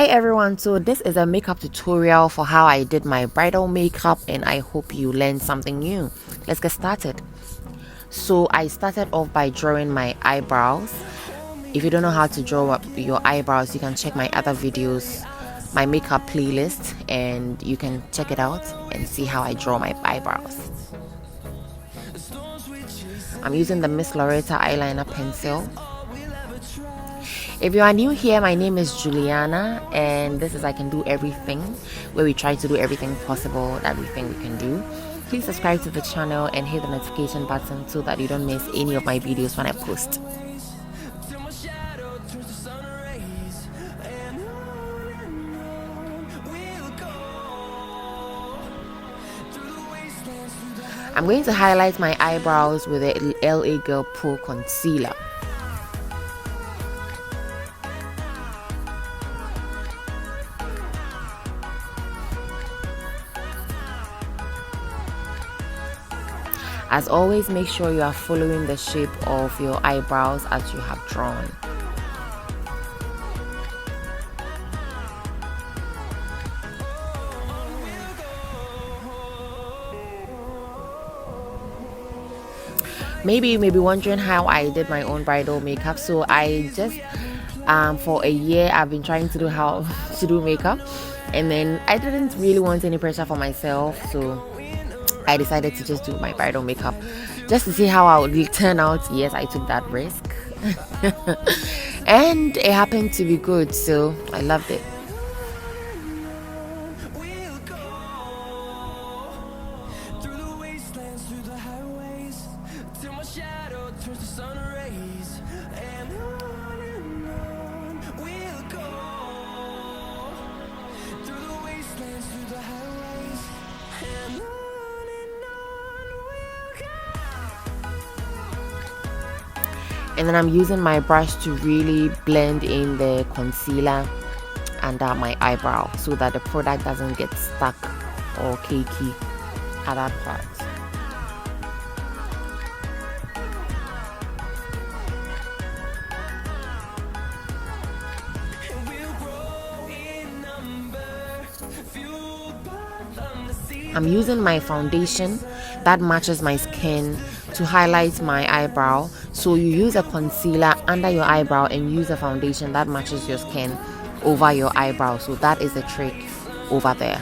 Hi everyone, so this is a makeup tutorial for how I did my bridal makeup, and I hope you learned something new. Let's get started. So I started off by drawing my eyebrows. If you don't know how to draw your eyebrows, you can check my other videos, my makeup playlist, and you can check it out and see how I draw my eyebrows. I'm using the Miss Laureta eyeliner pencil. If you are new here, my name is Juliana, and this is I Can Do Everything, where we try to do everything possible that we think we can do. Please subscribe to the channel and hit the notification button so that you don't miss any of my videos when I post. I'm going to highlight my eyebrows with a LA Girl Pro concealer. As always, make sure you are following the shape of your eyebrows as you have drawn. Maybe you may be wondering how I did my own bridal makeup. So I just for a year I've been trying to do how to do makeup, and then I didn't really want any pressure for myself, so I decided to just do my bridal makeup just to see how I would turn out. Yes, I took that risk and it happened to be good, so I loved it. And then I'm using my brush to really blend in the concealer under my eyebrow so that the product doesn't get stuck or cakey at that part. I'm using my foundation that matches my skin to highlight my eyebrow. So you use a concealer under your eyebrow and use a foundation that matches your skin over your eyebrow. So that is the trick over there.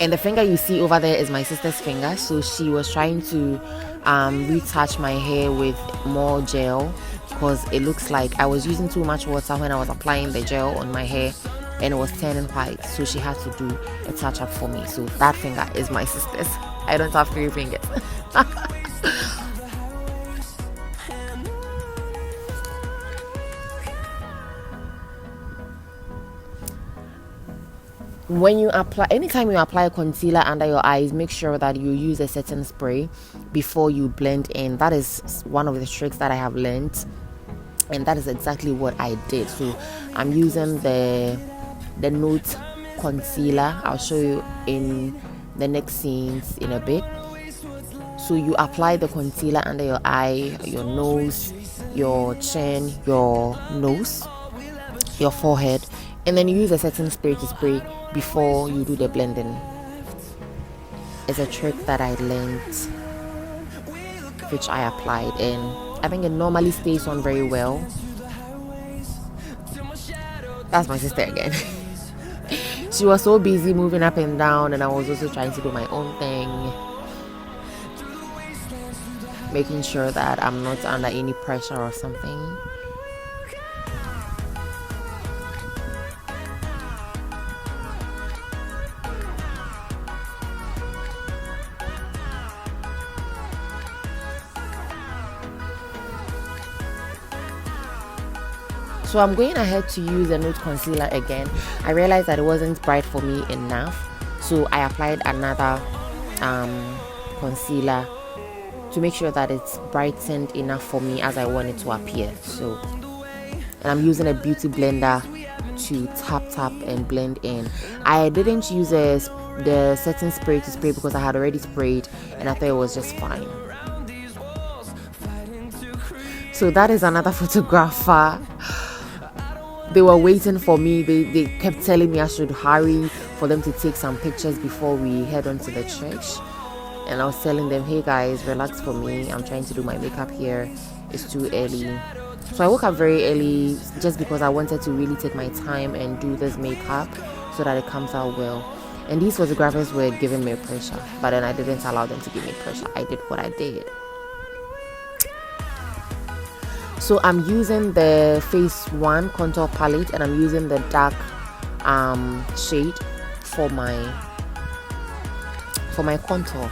And the finger you see over there is my sister's finger. So she was trying to retouch my hair with more gel because it looks like I was using too much water when I was applying the gel on my hair, and it was turning white, so she had to do a touch up for me. So that finger is my sister's. I don't have 3 fingers. When you apply, anytime you apply concealer under your eyes, make sure that you use a setting spray before you blend in. That is one of the tricks that I have learned, and that is exactly what I did. So I'm using the Note concealer. I'll show you in the next scenes in a bit. So you apply the concealer under your eye, your nose, your chin, your nose, your forehead, and then you use a setting spray to spray before you do the blending. It's a trick that I learned, which I applied, and I think it normally stays on very well. That's my sister again. She was so busy moving up and down, and I was also trying to do my own thing, making sure that I'm not under any pressure or something. So I'm going ahead to use the Nude concealer again. I realized that it wasn't bright for me enough, so I applied another concealer to make sure that it's brightened enough for me as I want it to appear. So, and I'm using a beauty blender to tap and blend in. I didn't use the setting spray to spray because I had already sprayed and I thought it was just fine. So that is another photographer they were waiting for me. They kept telling me I should hurry for them to take some pictures before we head on to the church. And I was telling them, hey guys, relax for me. I'm trying to do my makeup here. It's too early. So I woke up very early just because I wanted to really take my time and do this makeup so that it comes out well. And these photographers were giving me pressure, but then I didn't allow them to give me pressure. I did what I did. So I'm using the FACEONE contour palette, and I'm using the dark shade for my contour.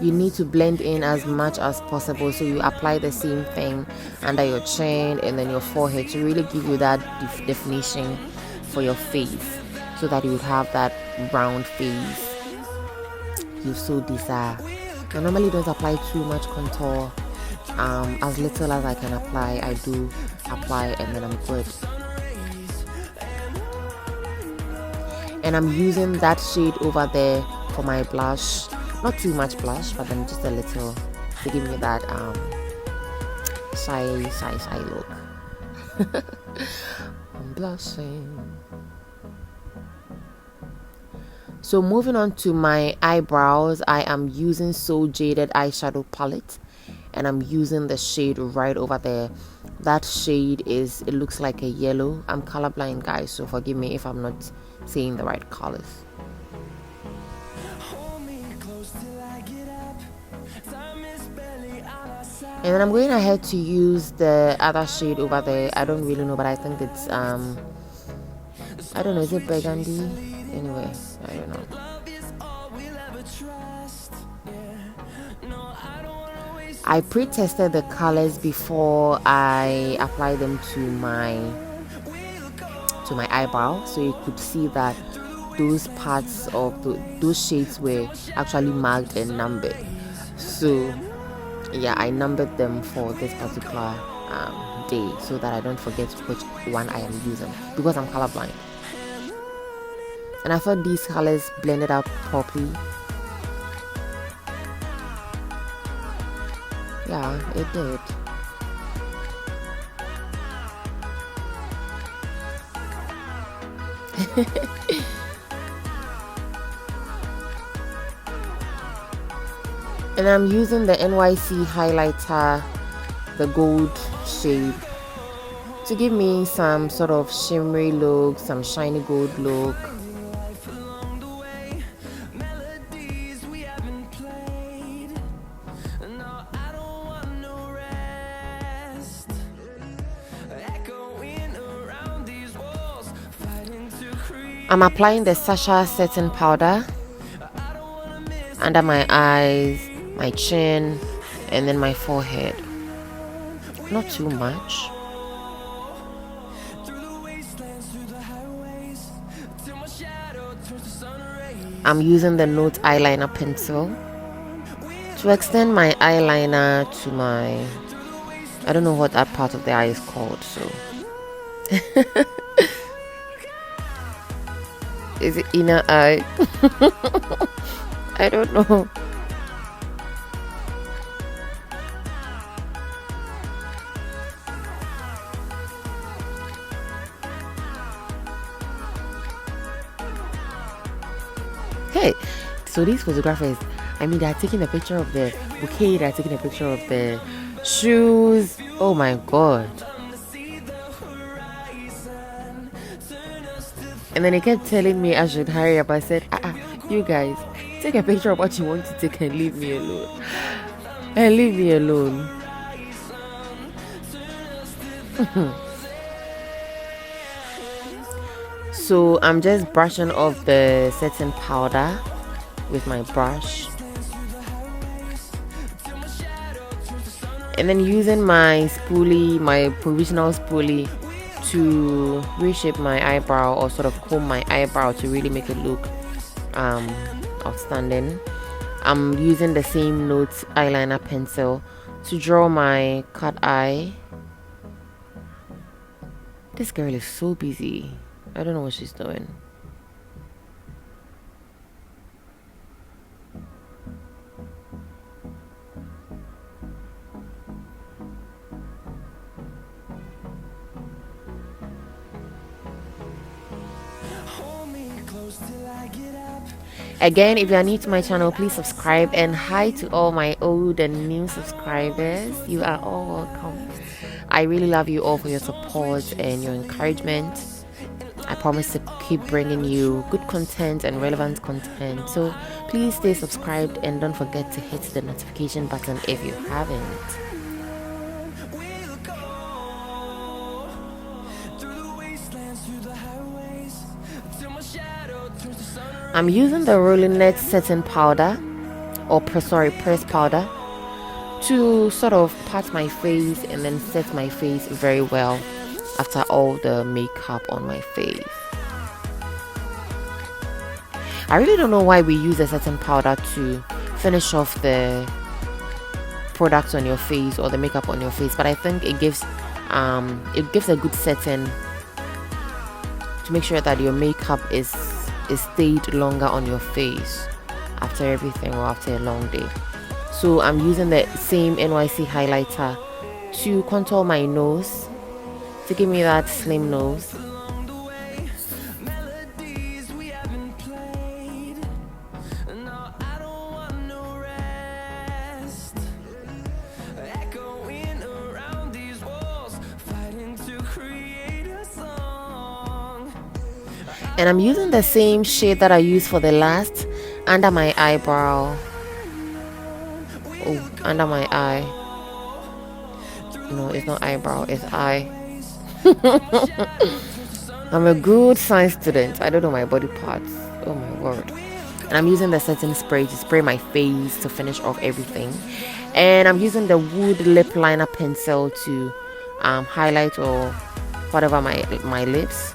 You need to blend in as much as possible, so you apply the same thing under your chin and then your forehead to really give you that definition for your face, so that you would have that round face you so desire. I normally don't apply too much contour. As little as I can apply, I do apply, and then I'm good. And I'm using that shade over there for my blush. Not too much blush, but then just a little to give me that shy look. I'm blushing. So moving on to my eyebrows, I am using So Jaded eyeshadow palette, and I'm using the shade right over there. That shade it looks like a yellow. I'm colorblind, guys, so forgive me if I'm not saying the right colors. And then I'm going ahead to use the other shade over there. I don't really know, but I think it's I don't know, is it burgundy? Anyway, I don't know. I pre-tested the colors before I apply them to my eyebrow, so you could see that those parts of those shades were actually marked and numbered. So yeah, I numbered them for this particular day so that I don't forget which one I am using, because I'm colorblind. And I thought these colors blended out properly. Yeah, it did. And I'm using the NYC Highlighter, the gold shade, to give me some sort of shimmery look, some shiny gold look. I'm applying the SACHA setting powder under my eyes, my chin, and then my forehead. Not too much. I'm using the Note eyeliner pencil to extend my eyeliner to my, I don't know what that part of the eye is called, so is it inner eye? I don't know. Hey, so these photographers, I mean, they're taking a picture of the bouquet, they're taking a picture of the shoes. Oh my god. And then they kept telling me I should hurry up. I said, you guys, take a picture of what you want to take and leave me alone. And leave me alone. So I'm just brushing off the setting powder with my brush. And then using my spoolie, my provisional spoolie, to reshape my eyebrow, or sort of comb my eyebrow to really make it look outstanding. I'm using the same Note eyeliner pencil to draw my cut eye. This girl is so busy. I don't know what she's doing. Again, if you are new to my channel, please subscribe, and hi to all my old and new subscribers. You are all welcome. I really love you all for your support and your encouragement. I promise to keep bringing you good content and relevant content, so please stay subscribed and don't forget to hit the notification button if you haven't. I'm using the Rolinet setting powder, or pressed powder, to sort of pat my face and then set my face very well after all the makeup on my face. I really don't know why we use a setting powder to finish off the products on your face or the makeup on your face, but I think it gives a good setting to make sure that your makeup is stayed longer on your face after everything or after a long day. So I'm using the same NYC highlighter to contour my nose to give me that slim nose. And I'm using the same shade that I used for the last under my eyebrow. Oh, under my eye. No, it's not eyebrow, it's eye. I'm a good science student. I don't know my body parts. Oh my word. And I'm using the setting spray to spray my face to finish off everything. And I'm using the wood lip liner pencil to highlight or whatever my lips.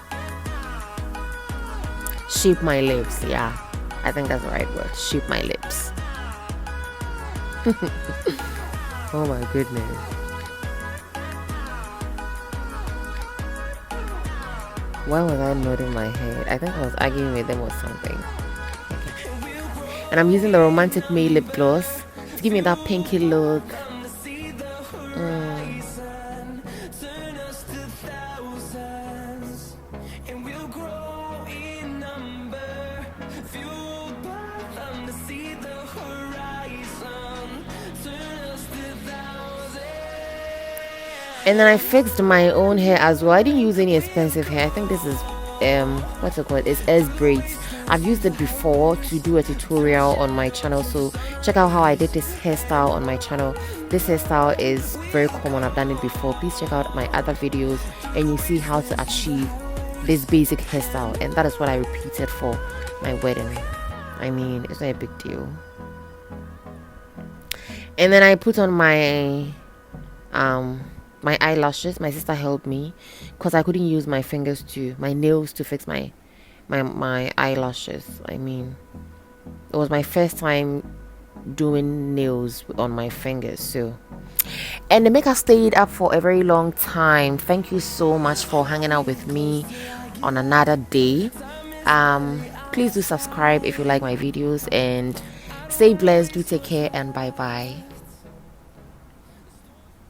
Shape my lips, yeah, I think that's the right word. Shape my lips. Oh my goodness. Why was I nodding my head? I think I was arguing with them or something. Okay. And I'm using the Romantic May lip gloss to give me that pinky look. And then I fixed my own hair as well. I didn't use any expensive hair. I think this is what's it called? It's S braids. I've used it before to do a tutorial on my channel, so check out how I did this hairstyle on my channel. This hairstyle is very common. I've done it before. Please check out my other videos and you see how to achieve this basic hairstyle, and that is what I repeated for my wedding. I mean, it's not a big deal. And then I put on my my eyelashes. My sister helped me because I couldn't use my nails to fix my eyelashes. I mean, it was my first time doing nails on my fingers, so. And the makeup stayed up for a very long time. Thank you so much for hanging out with me on another day. Please do subscribe if you like my videos, and stay blessed. Do take care, and bye bye.